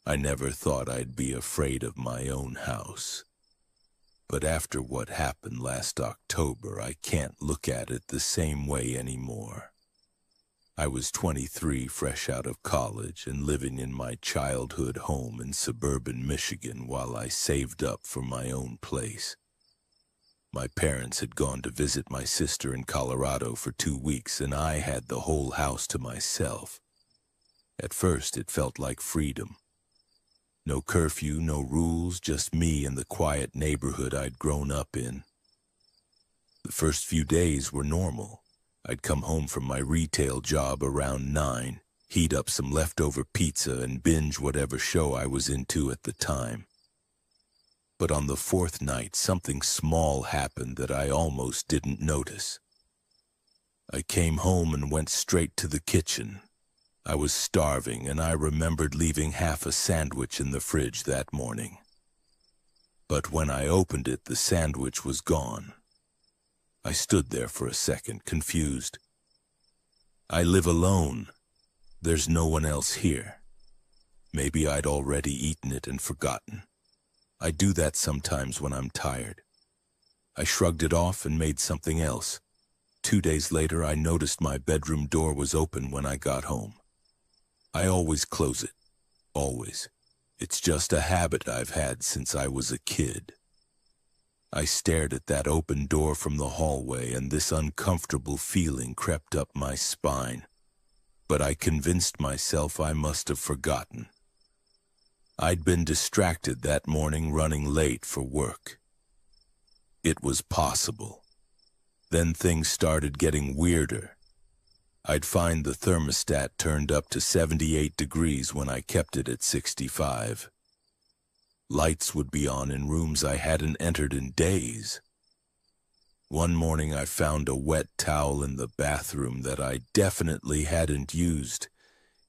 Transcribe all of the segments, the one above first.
I never thought I'd be afraid of my own house. But after what happened last October, I can't look at it the same way anymore. I was 23, fresh out of college, and living in my childhood home in suburban Michigan while I saved up for my own place. My parents had gone to visit my sister in Colorado for 2 weeks, and I had the whole house to myself. At first, it felt like freedom. No curfew, no rules, just me and the quiet neighborhood I'd grown up in. The first few days were normal. I'd come home from my retail job around 9, heat up some leftover pizza and binge whatever show I was into at the time. But on the 4th night, something small happened that I almost didn't notice. I came home and went straight to the kitchen. I was starving, and I remembered leaving half a sandwich in the fridge that morning. But when I opened it, the sandwich was gone. I stood there for a second, confused. I live alone. There's no one else here. Maybe I'd already eaten it and forgotten. I do that sometimes when I'm tired. I shrugged it off and made something else. 2 days later, I noticed my bedroom door was open when I got home. I always close it. Always. It's just a habit I've had since I was a kid. I stared at that open door from the hallway, and this uncomfortable feeling crept up my spine. But I convinced myself I must have forgotten. I'd been distracted that morning running late for work. It was possible. Then things started getting weirder. I'd find the thermostat turned up to 78 degrees when I kept it at 65. Lights would be on in rooms I hadn't entered in days. One morning I found a wet towel in the bathroom that I definitely hadn't used.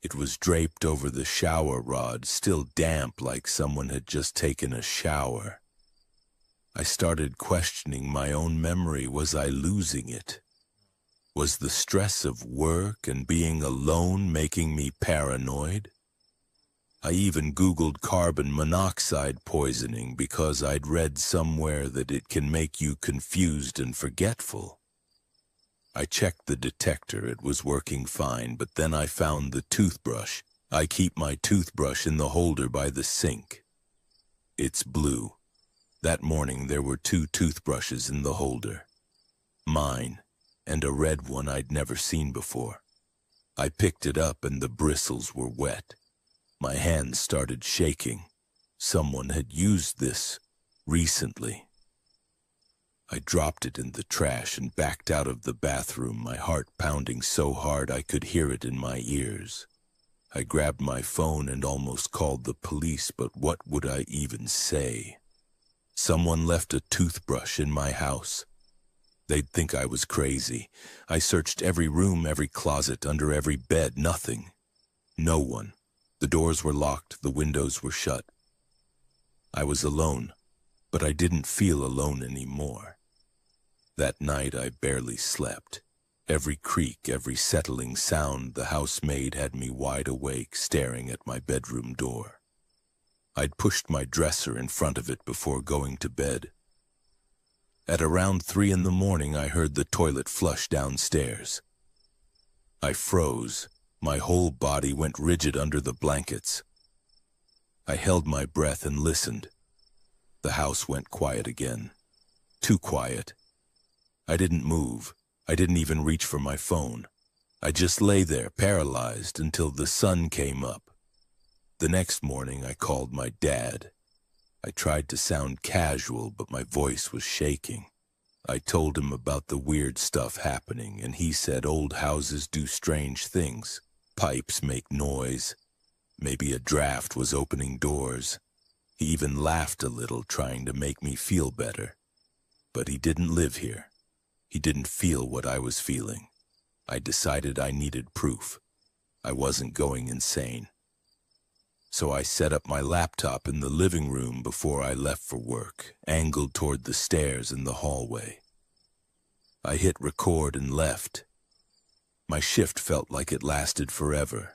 It was draped over the shower rod, still damp like someone had just taken a shower. I started questioning my own memory. Was I losing it? Was the stress of work and being alone making me paranoid? I even Googled carbon monoxide poisoning because I'd read somewhere that it can make you confused and forgetful. I checked the detector. It was working fine, but then I found the toothbrush. I keep my toothbrush in the holder by the sink. It's blue. That morning there were 2 toothbrushes in the holder. Mine, and a red one I'd never seen before. I picked it up and the bristles were wet. My hands started shaking. Someone had used this recently. I dropped it in the trash and backed out of the bathroom, my heart pounding so hard I could hear it in my ears. I grabbed my phone and almost called the police, but what would I even say? Someone left a toothbrush in my house. They'd think I was crazy. I searched every room, every closet, under every bed, nothing. No one. The doors were locked, the windows were shut. I was alone, but I didn't feel alone anymore. That night I barely slept. Every creak, every settling sound the housemaid had me wide awake, staring at my bedroom door. I'd pushed my dresser in front of it before going to bed. At around 3 in the morning, I heard the toilet flush downstairs. I froze. My whole body went rigid under the blankets. I held my breath and listened. The house went quiet again. Too quiet. I didn't move. I didn't even reach for my phone. I just lay there, paralyzed, until the sun came up. The next morning, I called my dad. I tried to sound casual, but my voice was shaking. I told him about the weird stuff happening, and he said old houses do strange things. Pipes make noise. Maybe a draft was opening doors. He even laughed a little, trying to make me feel better. But he didn't live here. He didn't feel what I was feeling. I decided I needed proof. I wasn't going insane. So I set up my laptop in the living room before I left for work, angled toward the stairs in the hallway. I hit record and left. My shift felt like it lasted forever.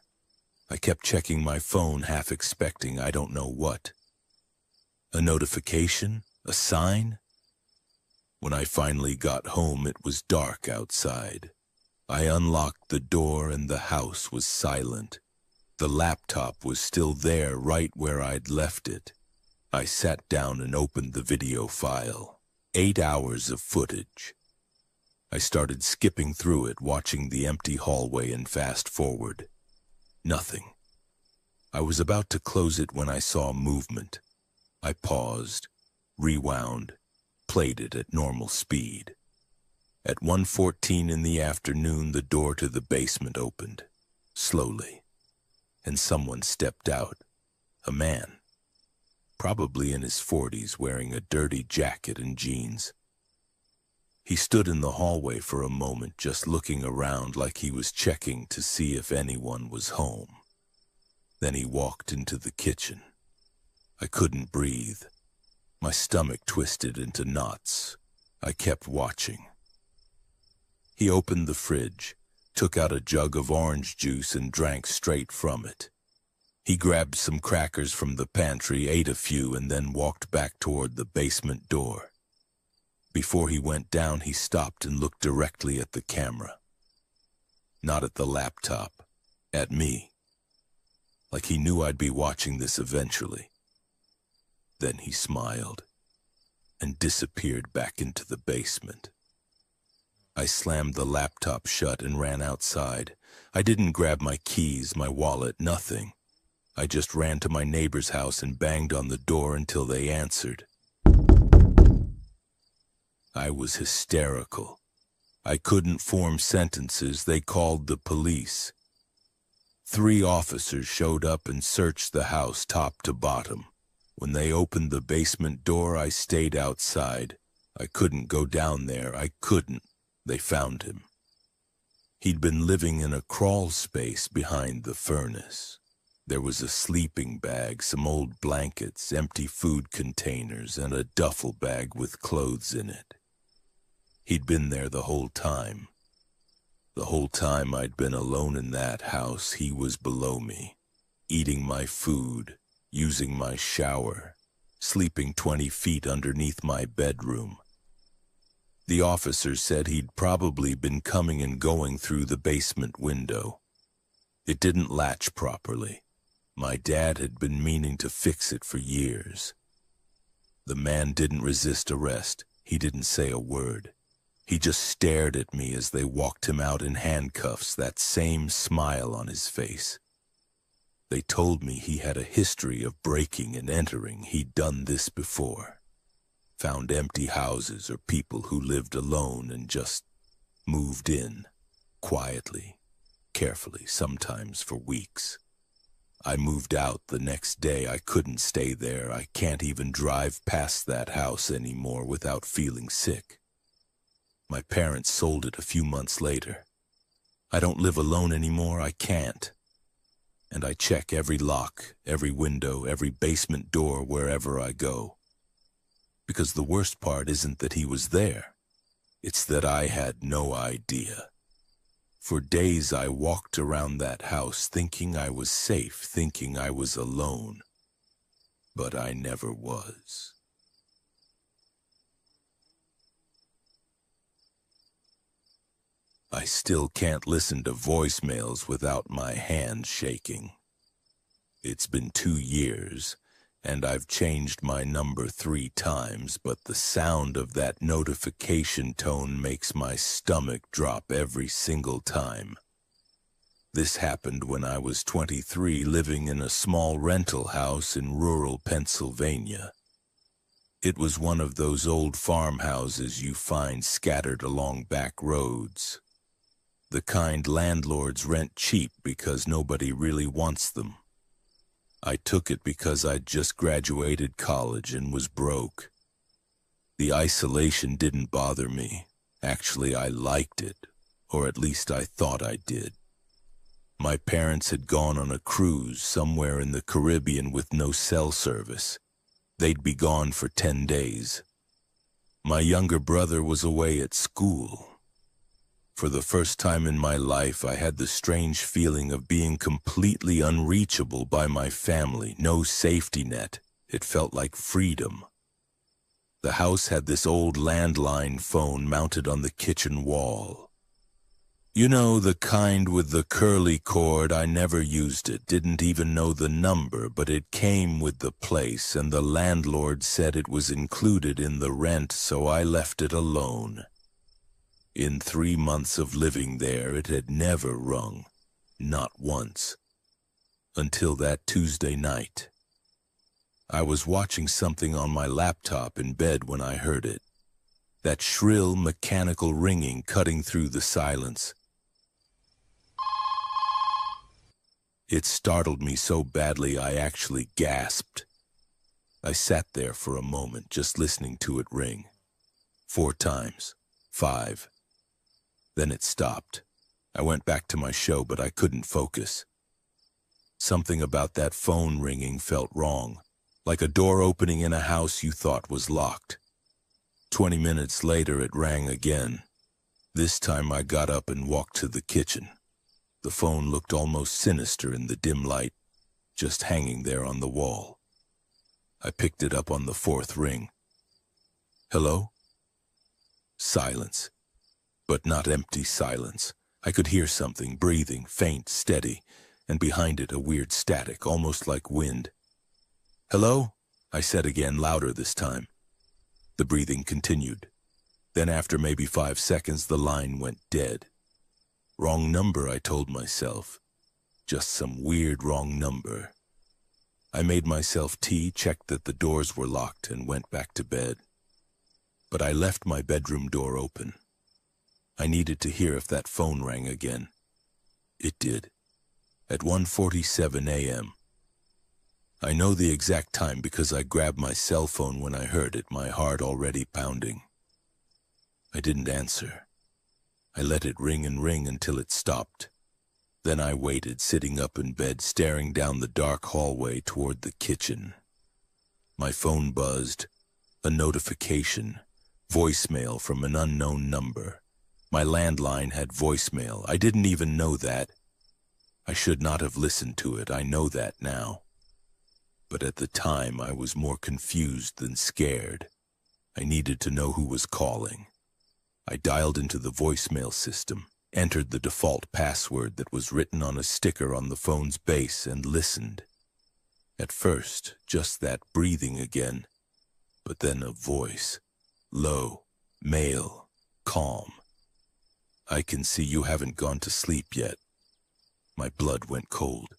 I kept checking my phone, half expecting I don't know what. A notification? A sign? When I finally got home, it was dark outside. I unlocked the door and the house was silent. The laptop was still there, right where I'd left it. I sat down and opened the video file. 8 hours of footage. I started skipping through it, watching the empty hallway and fast forward. Nothing. I was about to close it when I saw movement. I paused, rewound, played it at normal speed. At 1:14 in the afternoon, the door to the basement opened, slowly, and someone stepped out. A man, probably in his 40s, wearing a dirty jacket and jeans. He stood in the hallway for a moment, just looking around like he was checking to see if anyone was home. Then he walked into the kitchen. I couldn't breathe. My stomach twisted into knots. I kept watching. He opened the fridge, took out a jug of orange juice and drank straight from it. He grabbed some crackers from the pantry, ate a few, and then walked back toward the basement door. Before he went down, he stopped and looked directly at the camera. Not at the laptop, at me. Like he knew I'd be watching this eventually. Then he smiled and disappeared back into the basement. I slammed the laptop shut and ran outside. I didn't grab my keys, my wallet, nothing. I just ran to my neighbor's house and banged on the door until they answered. I was hysterical. I couldn't form sentences. They called the police. 3 officers showed up and searched the house top to bottom. When they opened the basement door, I stayed outside. I couldn't go down there. I couldn't. They found him. He'd been living in a crawl space behind the furnace. There was a sleeping bag, some old blankets, empty food containers, and a duffel bag with clothes in it. He'd been there the whole time. The whole time I'd been alone in that house, he was below me, eating my food, using my shower, sleeping 20 feet underneath my bedroom. The officers said he'd probably been coming and going through the basement window. It didn't latch properly. My dad had been meaning to fix it for years. The man didn't resist arrest. He didn't say a word. He just stared at me as they walked him out in handcuffs, that same smile on his face. They told me he had a history of breaking and entering. He'd done this before. Found empty houses or people who lived alone and just moved in, quietly, carefully, sometimes for weeks. I moved out the next day. I couldn't stay there. I can't even drive past that house anymore without feeling sick. My parents sold it a few months later. I don't live alone anymore. I can't. And I check every lock, every window, every basement door wherever I go. Because the worst part isn't that he was there. It's that I had no idea. For days I walked around that house thinking I was safe, thinking I was alone. But I never was. I still can't listen to voicemails without my hand shaking. It's been 2 years, and I've changed my number 3 times, but the sound of that notification tone makes my stomach drop every single time. This happened when I was 23, living in a small rental house in rural Pennsylvania. It was one of those old farmhouses you find scattered along back roads. The kind landlords rent cheap because nobody really wants them. I took it because I'd just graduated college and was broke. The isolation didn't bother me. Actually, I liked it, or at least I thought I did. My parents had gone on a cruise somewhere in the Caribbean with no cell service. They'd be gone for 10 days. My younger brother was away at school. For the first time in my life, I had the strange feeling of being completely unreachable by my family, no safety net. It felt like freedom. The house had this old landline phone mounted on the kitchen wall. You know, the kind with the curly cord. I never used it, didn't even know the number, but it came with the place, and the landlord said it was included in the rent, so I left it alone. In 3 months of living there, it had never rung, not once, until that Tuesday night. I was watching something on my laptop in bed when I heard it, that shrill mechanical ringing cutting through the silence. It startled me so badly I actually gasped. I sat there for a moment, just listening to it ring. 4 times, 5. Then it stopped. I went back to my show, but I couldn't focus. Something about that phone ringing felt wrong, like a door opening in a house you thought was locked. 20 minutes later, it rang again. This time I got up and walked to the kitchen. The phone looked almost sinister in the dim light, just hanging there on the wall. I picked it up on the 4th ring. Hello? Silence. But not empty silence. I could hear something breathing, faint, steady, and behind it a weird static, almost like wind. Hello? I said again, louder this time. The breathing continued. Then after maybe 5 seconds, the line went dead. Wrong number, I told myself. Just some weird wrong number. I made myself tea, checked that the doors were locked, and went back to bed. But I left my bedroom door open. I needed to hear if that phone rang again. It did. At 1:47 a.m. I know the exact time because I grabbed my cell phone when I heard it, my heart already pounding. I didn't answer. I let it ring and ring until it stopped. Then I waited, sitting up in bed, staring down the dark hallway toward the kitchen. My phone buzzed. A notification. Voicemail from an unknown number. My landline had voicemail. I didn't even know that. I should not have listened to it. I know that now. But at the time, I was more confused than scared. I needed to know who was calling. I dialed into the voicemail system, entered the default password that was written on a sticker on the phone's base, and listened. At first, just that breathing again, but then a voice. Low, male, calm. I can see you haven't gone to sleep yet. My blood went cold.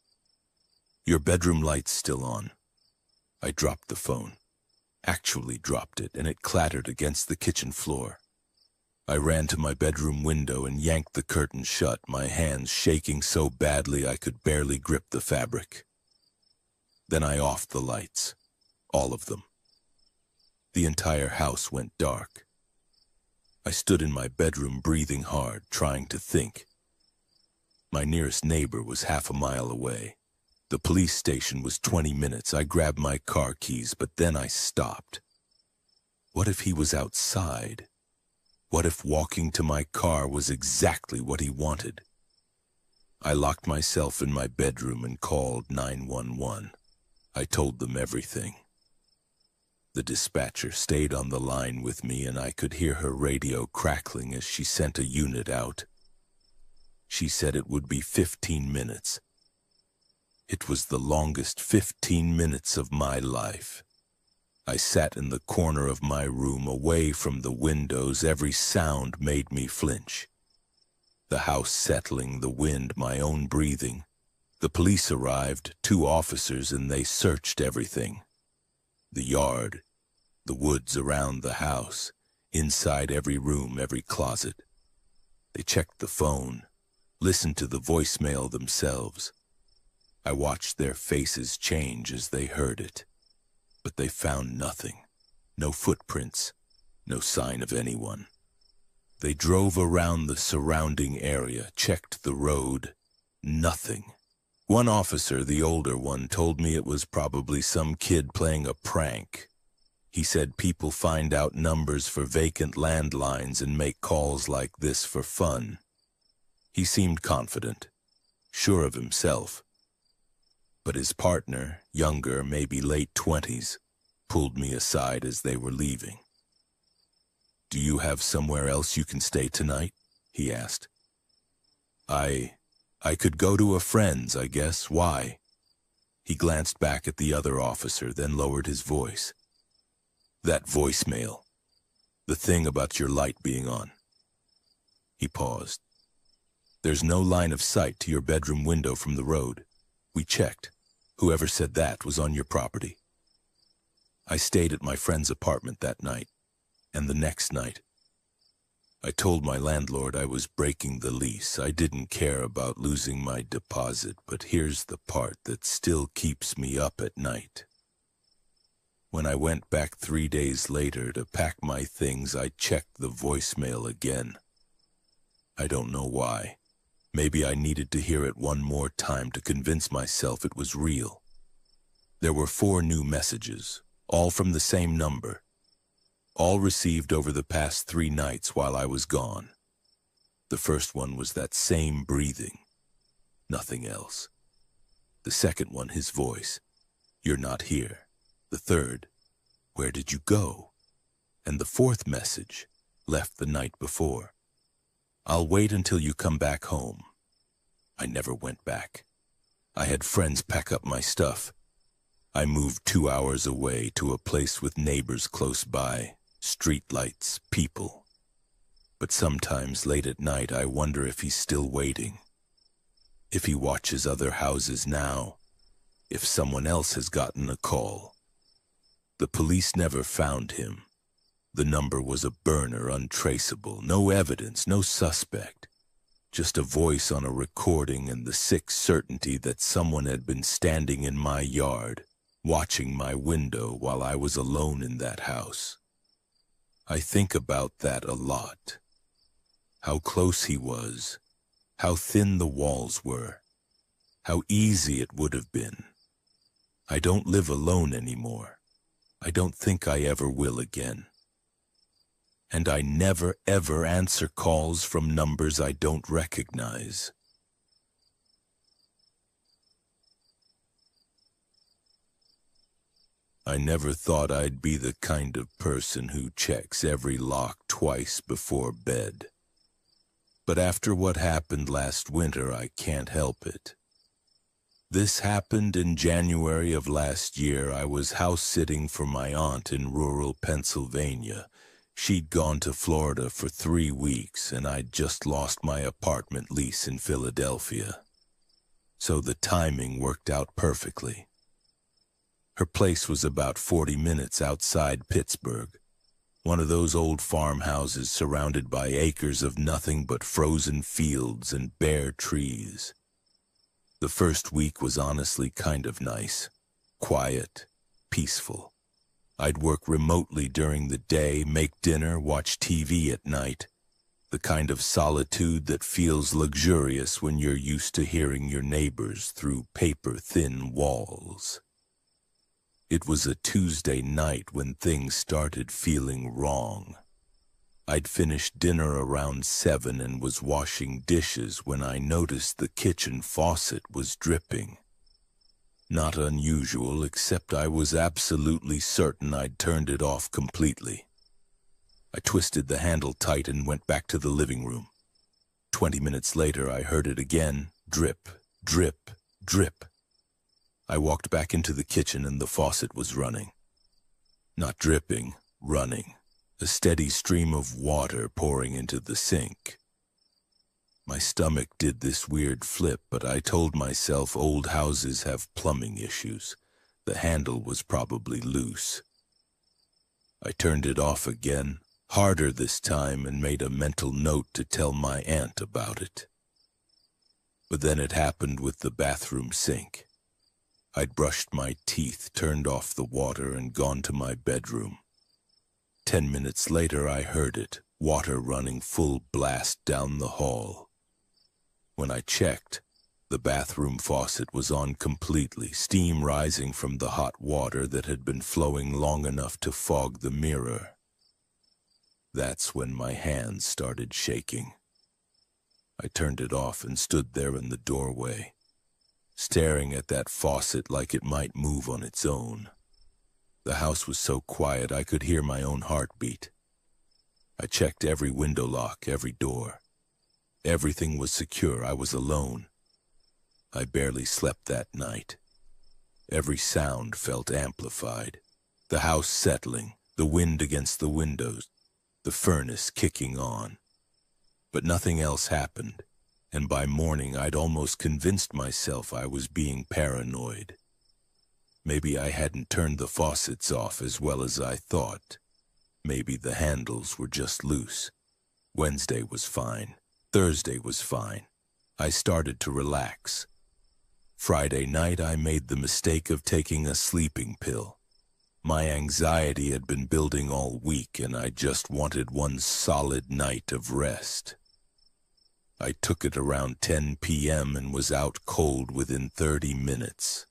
Your bedroom light's still on. I dropped the phone. Actually dropped it, and it clattered against the kitchen floor. I ran to my bedroom window and yanked the curtain shut, my hands shaking so badly I could barely grip the fabric. Then I offed the lights. All of them. The entire house went dark. I stood in my bedroom breathing hard, trying to think. My nearest neighbor was half a mile away. The police station was 20 minutes. I grabbed my car keys, but then I stopped. What if he was outside? What if walking to my car was exactly what he wanted? I locked myself in my bedroom and called 911. I told them everything. The dispatcher stayed on the line with me, and I could hear her radio crackling as she sent a unit out. She said it would be 15 minutes. It was the longest 15 minutes of my life. I sat in the corner of my room, away from the windows. Every sound made me flinch. The house settling, the wind, my own breathing. The police arrived, 2 officers, and they searched everything. The yard, the woods around the house, inside every room, every closet. They checked the phone, listened to the voicemail themselves. I watched their faces change as they heard it. But they found nothing. No footprints, no sign of anyone. They drove around the surrounding area, checked the road. Nothing. One officer, the older one, told me it was probably some kid playing a prank. He said people find out numbers for vacant landlines and make calls like this for fun. He seemed confident, sure of himself. But his partner, younger, maybe late 20s, pulled me aside as they were leaving. "Do you have somewhere else you can stay tonight?" he asked. I could go to a friend's, I guess. Why?" He glanced back at the other officer, then lowered his voice. "That voicemail. The thing about your light being on." He paused. "There's no line of sight to your bedroom window from the road. We checked. Whoever said that was on your property." I stayed at my friend's apartment that night, and the next night. I told my landlord I was breaking the lease. I didn't care about losing my deposit, but here's the part that still keeps me up at night. When I went back 3 days later to pack my things, I checked the voicemail again. I don't know why. Maybe I needed to hear it one more time to convince myself it was real. There were 4 new messages, all from the same number. All received over the past 3 nights while I was gone. The first one was that same breathing. Nothing else. The second one, his voice. "You're not here." The third, "Where did you go?" And the fourth message, left the night before. "I'll wait until you come back home." I never went back. I had friends pack up my stuff. I moved 2 hours away to a place with neighbors close by. Street lights, people. But sometimes late at night I wonder if he's still waiting. If he watches other houses now. If someone else has gotten a call. The police never found him. The number was a burner, untraceable. No evidence, no suspect. Just a voice on a recording and the sick certainty that someone had been standing in my yard, watching my window while I was alone in that house. I think about that a lot. How close he was, how thin the walls were, how easy it would have been. I don't live alone anymore. I don't think I ever will again. And I never ever answer calls from numbers I don't recognize. I never thought I'd be the kind of person who checks every lock twice before bed. But after what happened last winter, I can't help it. This happened in January of last year. I was house-sitting for my aunt in rural Pennsylvania. She'd gone to Florida for 3 weeks, and I'd just lost my apartment lease in Philadelphia. So the timing worked out perfectly. Her place was about 40 minutes outside Pittsburgh, one of those old farmhouses surrounded by acres of nothing but frozen fields and bare trees. The first week was honestly kind of nice, quiet, peaceful. I'd work remotely during the day, make dinner, watch TV at night, the kind of solitude that feels luxurious when you're used to hearing your neighbors through paper-thin walls. It was a Tuesday night when things started feeling wrong. I'd finished dinner around 7 and was washing dishes when I noticed the kitchen faucet was dripping. Not unusual, except I was absolutely certain I'd turned it off completely. I twisted the handle tight and went back to the living room. 20 minutes later, I heard it again, drip, drip, drip. I walked back into the kitchen and the faucet was running. Not dripping, running. A steady stream of water pouring into the sink. My stomach did this weird flip, but I told myself old houses have plumbing issues. The handle was probably loose. I turned it off again, harder this time, and made a mental note to tell my aunt about it. But then it happened with the bathroom sink. I'd brushed my teeth, turned off the water, and gone to my bedroom. 10 minutes later, I heard it, water running full blast down the hall. When I checked, the bathroom faucet was on completely, steam rising from the hot water that had been flowing long enough to fog the mirror. That's when my hands started shaking. I turned it off and stood there in the doorway, staring at that faucet like it might move on its own. The house was so quiet I could hear my own heartbeat. I checked every window lock, every door. Everything was secure. I was alone. I barely slept that night. Every sound felt amplified. The house settling, the wind against the windows, the furnace kicking on. But nothing else happened, and by morning I'd almost convinced myself I was being paranoid. Maybe I hadn't turned the faucets off as well as I thought. Maybe the handles were just loose. Wednesday was fine. Thursday was fine. I started to relax. Friday night I made the mistake of taking a sleeping pill. My anxiety had been building all week and I just wanted one solid night of rest. I took it around 10 p.m. and was out cold within 30 minutes.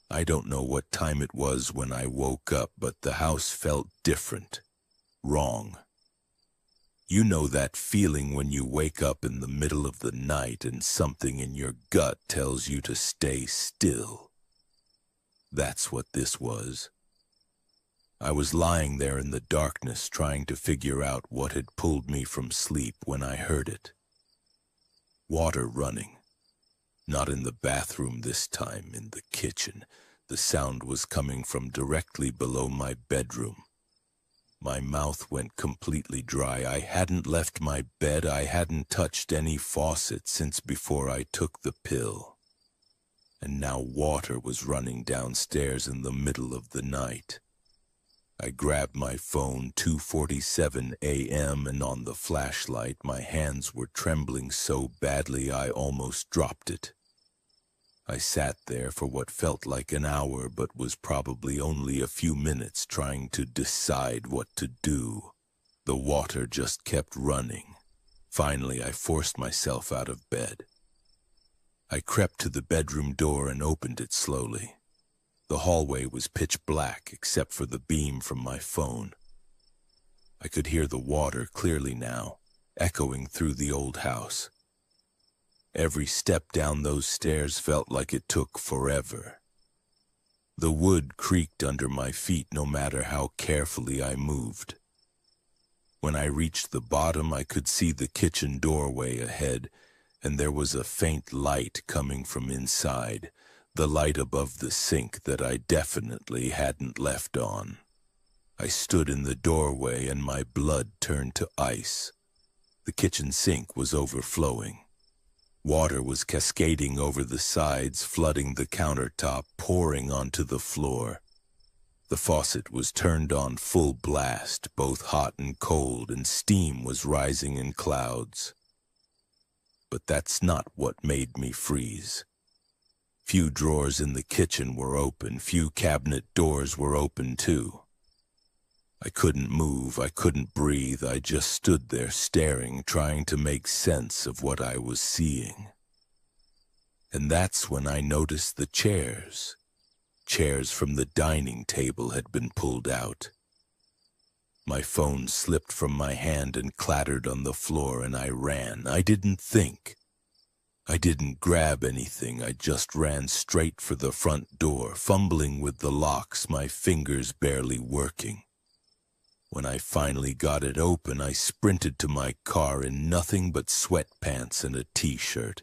I don't know what time it was when I woke up, but the house felt different, wrong. You know that feeling when you wake up in the middle of the night and something in your gut tells you to stay still. That's what this was. I was lying there in the darkness trying to figure out what had pulled me from sleep when I heard it. Water running. Not in the bathroom this time, in the kitchen. The sound was coming from directly below my bedroom. My mouth went completely dry. I hadn't left my bed. I hadn't touched any faucet since before I took the pill. And now water was running downstairs in the middle of the night. I grabbed my phone, 2:47 a.m., and on the flashlight my hands were trembling so badly I almost dropped it. I sat there for what felt like an hour but was probably only a few minutes trying to decide what to do. The water just kept running. Finally, I forced myself out of bed. I crept to the bedroom door and opened it slowly. The hallway was pitch black except for the beam from my phone. I could hear the water clearly now, echoing through the old house. Every step down those stairs felt like it took forever. The wood creaked under my feet no matter how carefully I moved. When I reached the bottom, I could see the kitchen doorway ahead, and there was a faint light coming from inside, the light above the sink that I definitely hadn't left on. I stood in the doorway and my blood turned to ice. The kitchen sink was overflowing. Water was cascading over the sides, flooding the countertop, pouring onto the floor. The faucet was turned on full blast, both hot and cold, and steam was rising in clouds. But that's not what made me freeze. Few drawers in the kitchen were open, few cabinet doors were open too. I couldn't move, I couldn't breathe, I just stood there staring, trying to make sense of what I was seeing. And that's when I noticed the chairs. Chairs from the dining table had been pulled out. My phone slipped from my hand and clattered on the floor, and I ran. I didn't think. I didn't grab anything, I just ran straight for the front door, fumbling with the locks, my fingers barely working. When I finally got it open, I sprinted to my car in nothing but sweatpants and a t-shirt.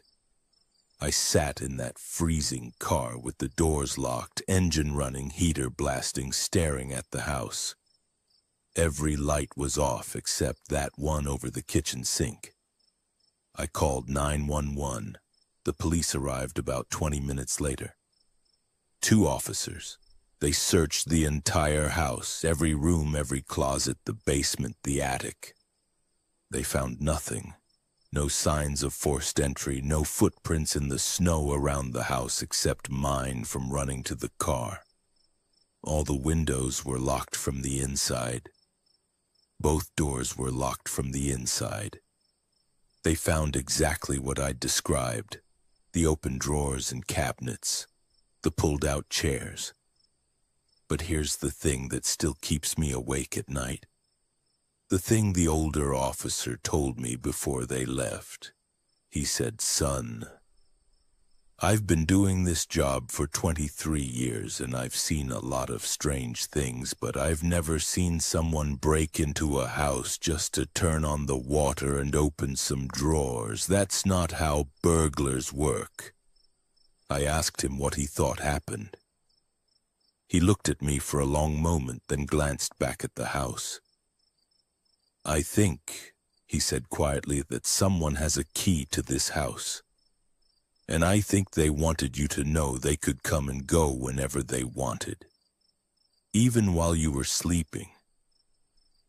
I sat in that freezing car with the doors locked, engine running, heater blasting, staring at the house. Every light was off except that one over the kitchen sink. I called 911. The police arrived about 20 minutes later. 2 officers. They searched the entire house, every room, every closet, the basement, the attic. They found nothing. No signs of forced entry, no footprints in the snow around the house except mine from running to the car. All the windows were locked from the inside. Both doors were locked from the inside. They found exactly what I'd described. The open drawers and cabinets. The pulled-out chairs. But here's the thing that still keeps me awake at night. The thing the older officer told me before they left. He said, "Son, I've been doing this job for 23 years and I've seen a lot of strange things, but I've never seen someone break into a house just to turn on the water and open some drawers. That's not how burglars work." I asked him what he thought happened. He looked at me for a long moment, then glanced back at the house. "I think," he said quietly, "that someone has a key to this house. And I think they wanted you to know they could come and go whenever they wanted, even while you were sleeping."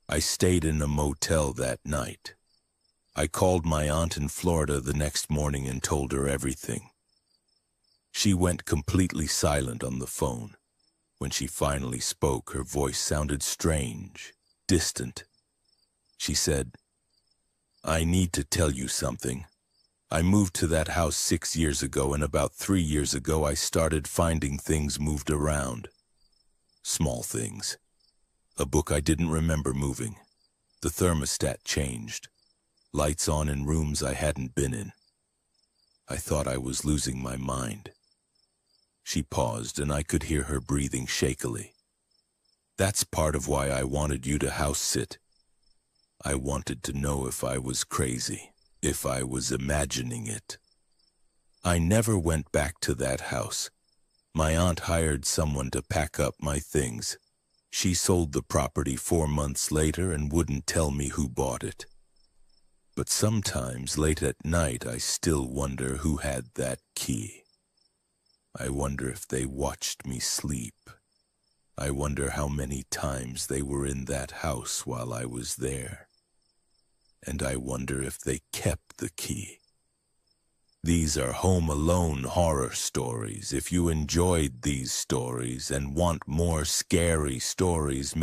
I stayed in a motel that night. I called my aunt in Florida the next morning and told her everything. She went completely silent on the phone. When she finally spoke, her voice sounded strange, distant. She said, "I need to tell you something. I moved to that house 6 years ago, and about 3 years ago I started finding things moved around. Small things. A book I didn't remember moving. The thermostat changed. Lights on in rooms I hadn't been in. I thought I was losing my mind." She paused, and I could hear her breathing shakily. "That's part of why I wanted you to house sit. I wanted to know if I was crazy, if I was imagining it." I never went back to that house. My aunt hired someone to pack up my things. She sold the property 4 months later and wouldn't tell me who bought it. But sometimes late at night I still wonder who had that key. I wonder if they watched me sleep. I wonder how many times they were in that house while I was there. And I wonder if they kept the key. These are Home Alone horror stories. If you enjoyed these stories and want more scary stories,